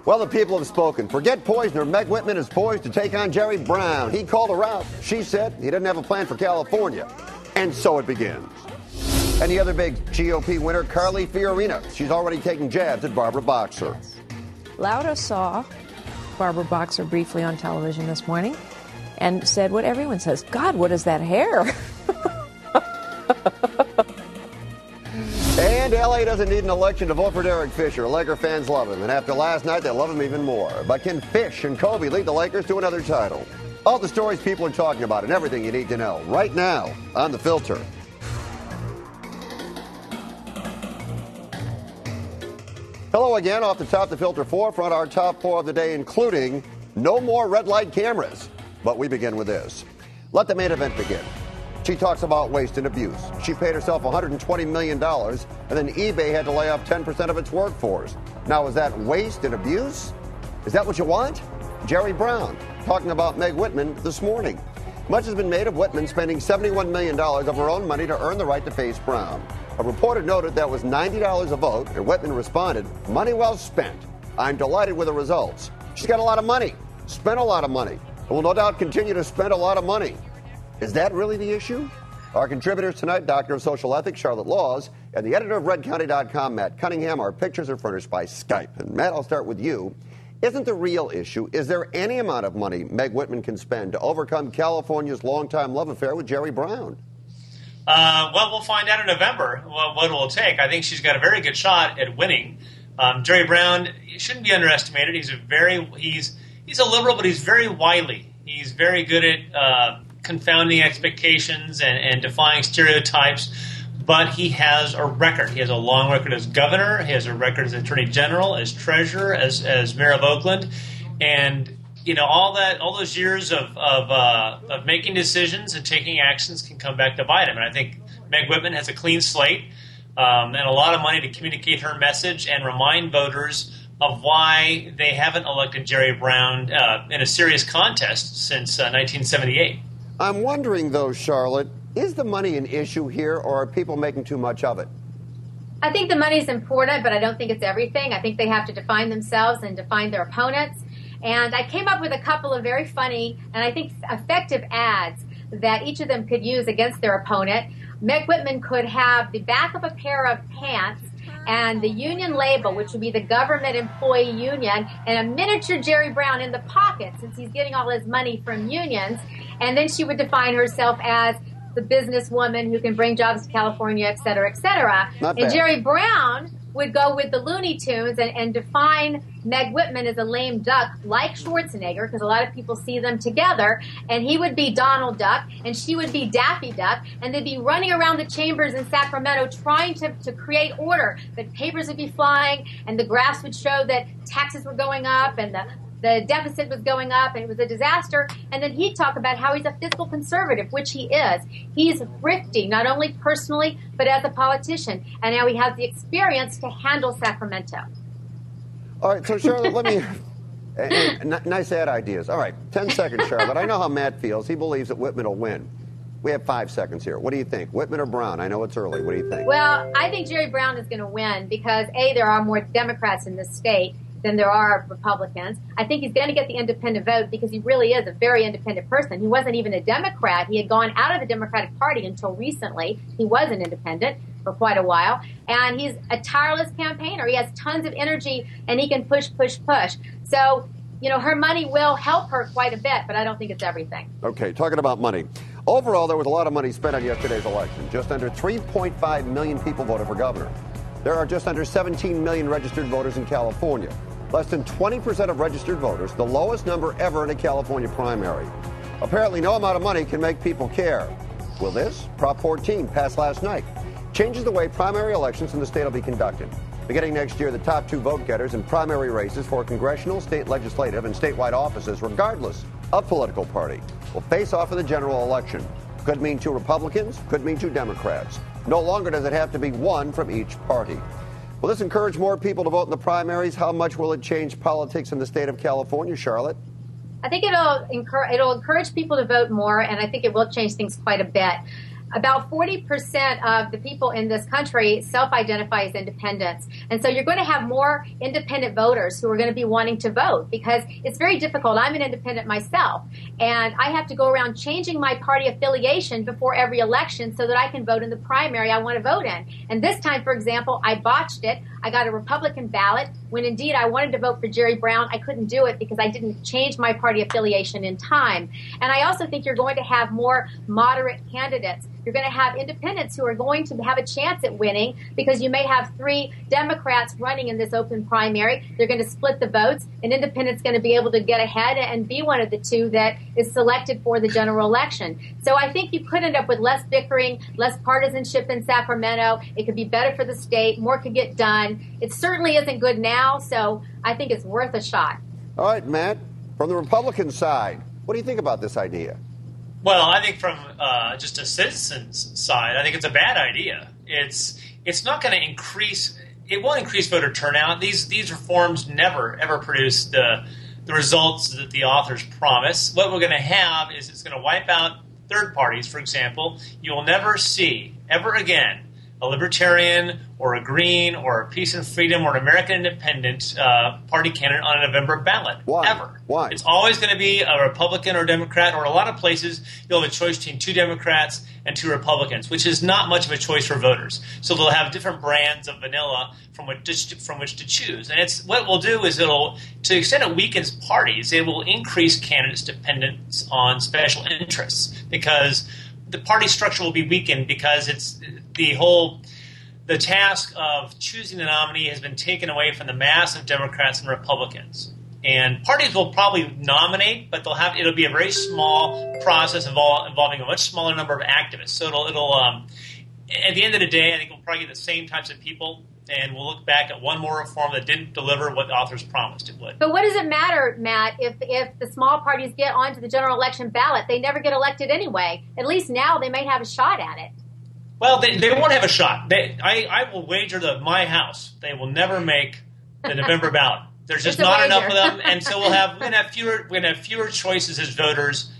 Well, the people have spoken. Forget Poizner. Meg Whitman is poised to take on Jerry Brown. He called her out. She said he didn't have a plan for California. And so it begins. And the other big GOP winner, Carly Fiorina. She's already taking jabs at Barbara Boxer. Lauda saw Barbara Boxer briefly on television this morning and said what everyone says, God, what is that hair? And L.A. doesn't need an election to vote for Derek Fisher. Laker fans love him, and after last night, they love him even more. But can Fish and Kobe lead the Lakers to another title? All the stories people are talking about and everything you need to know right now on The Filter. Hello again. Off the top, The Filter forefront, our top four of the day, including no more red light cameras. But we begin with this. Let the main event begin. She talks about waste and abuse. She paid herself $120 million, and then eBay had to lay off 10% of its workforce. Now, is that waste and abuse? Is that what you want? Jerry Brown talking about Meg Whitman this morning. Much has been made of Whitman spending $71 million of her own money to earn the right to face Brown. A reporter noted that was $90 a vote, and Whitman responded, money well spent. I'm delighted with the results. She's got a lot of money, spent a lot of money, and will no doubt continue to spend a lot of money. Is that really the issue? Our contributors tonight, Doctor of Social Ethics, Charlotte Laws, and the editor of RedCounty.com, Matt Cunningham. Our pictures are furnished by Skype. And Matt, I'll start with you. Isn't the real issue, is there any amount of money Meg Whitman can spend to overcome California's longtime love affair with Jerry Brown? Well, we'll find out in November what it will take. I think she's got a very good shot at winning. Jerry Brown shouldn't be underestimated. He's a liberal, but he's very wily. He's very good at confounding expectations and defying stereotypes, but he has a record. He has a long record as governor. He has a record as attorney general, as treasurer, as mayor of Oakland, and all those years of making decisions and taking actions can come back to bite him. And I think Meg Whitman has a clean slate and a lot of money to communicate her message and remind voters of why they haven't elected Jerry Brown in a serious contest since 1978. I'm wondering, though, Charlotte, is the money an issue here, or are people making too much of it? I think the money is important, but I don't think it's everything. I think they have to define themselves and define their opponents. And I came up with a couple of very funny and I think effective ads that each of them could use against their opponent. Meg Whitman could have the back of a pair of pants and the union label, which would be the government employee union, and a miniature Jerry Brown in the pocket, since he's getting all his money from unions. And then she would define herself as the businesswoman who can bring jobs to California, et cetera, et cetera. And Jerry Brown would go with the Looney Tunes and define Meg Whitman as a lame duck, like Schwarzenegger, because a lot of people see them together. And he would be Donald Duck, and she would be Daffy Duck, and they'd be running around the chambers in Sacramento trying to create order. But papers would be flying, and the graphs would show that taxes were going up, and the deficit was going up, and it was a disaster. And then he'd talk about how he's a fiscal conservative, which he is. He's thrifty, not only personally, but as a politician. And now he has the experience to handle Sacramento. All right, so Charlotte, let me... nice ad ideas. All right, 10 seconds, Charlotte. I know how Matt feels. He believes that Whitman will win. We have 5 seconds here. What do you think? Whitman or Brown? I know it's early. What do you think? Well, I think Jerry Brown is going to win because, A, there are more Democrats in this state than there are Republicans. I think he's going to get the independent vote because he really is a very independent person. He wasn't even a Democrat. He had gone out of the Democratic Party until recently. He was an independent for quite a while. And he's a tireless campaigner. He has tons of energy, and he can push, push, push. So, her money will help her quite a bit, but I don't think it's everything. Okay, talking about money. Overall, there was a lot of money spent on yesterday's election. Just under 3.5 million people voted for governor. There are just under 17 million registered voters in California. Less than 20% of registered voters, the lowest number ever in a California primary. Apparently, no amount of money can make people care. Will this? Prop 14 passed last night. Changes the way primary elections in the state will be conducted. Beginning next year, the top 2 vote-getters in primary races for congressional, state legislative, and statewide offices, regardless of political party, will face off in the general election. Could mean 2 Republicans, could mean 2 Democrats. No longer does it have to be 1 from each party. Will this encourage more people to vote in the primaries? How much will it change politics in the state of California, Charlotte? I think it'll encourage people to vote more, and I think it will change things quite a bit. about 40% of the people in this country self-identify as independents. And so you're going to have more independent voters who are going to be wanting to vote because it's very difficult. I'm an independent myself, and I have to go around changing my party affiliation before every election so that I can vote in the primary I want to vote in. And this time, for example, I botched it. I got a Republican ballot when indeed I wanted to vote for Jerry Brown. I couldn't do it because I didn't change my party affiliation in time. And I also think you're going to have more moderate candidates. You're going to have independents who are going to have a chance at winning because you may have 3 Democrats running in this open primary. They're going to split the votes. An independent's going to be able to get ahead and be one of the 2 that is selected for the general election. So I think you could end up with less bickering, less partisanship in Sacramento. It could be better for the state. More could get done. It certainly isn't good now, so I think it's worth a shot. All right, Matt, from the Republican side, what do you think about this idea? Well, I think from just a citizen's side, I think it's a bad idea. It's not going to increase. It won't increase voter turnout. These reforms never ever produce the results that the authors promise. What we're going to have is it's going to wipe out third parties. For example, you will never see ever again a libertarian or a green or a peace and freedom or an American independent party candidate on a November ballot. Why? Ever. Why? It's always going to be a Republican or Democrat, or in a lot of places you'll have a choice between 2 Democrats and 2 Republicans, which is not much of a choice for voters. So they'll have different brands of vanilla from which to choose. And it's what we'll do is to the extent it weakens parties, it will increase candidates' dependence on special interests because the party structure will be weakened because it's the task of choosing the nominee has been taken away from the mass of Democrats and Republicans. And parties will probably nominate, but it'll be a very small process involving a much smaller number of activists. So it'll at the end of the day, I think we'll probably get the same types of people, and we'll look back at one more reform that didn't deliver what the authors promised it would. But what does it matter, Matt, if the small parties get onto the general election ballot? They never get elected anyway. At least now they might have a shot at it. Well, they won't have a shot. I will wager my house they will never make the November ballot. There's just not enough of them, and so we're gonna have fewer choices as voters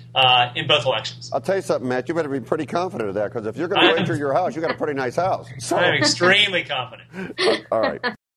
in both elections. I'll tell you something, Matt. You better be pretty confident of that because if you're going to wager your house, you got a pretty nice house. So. I'm extremely confident. All right.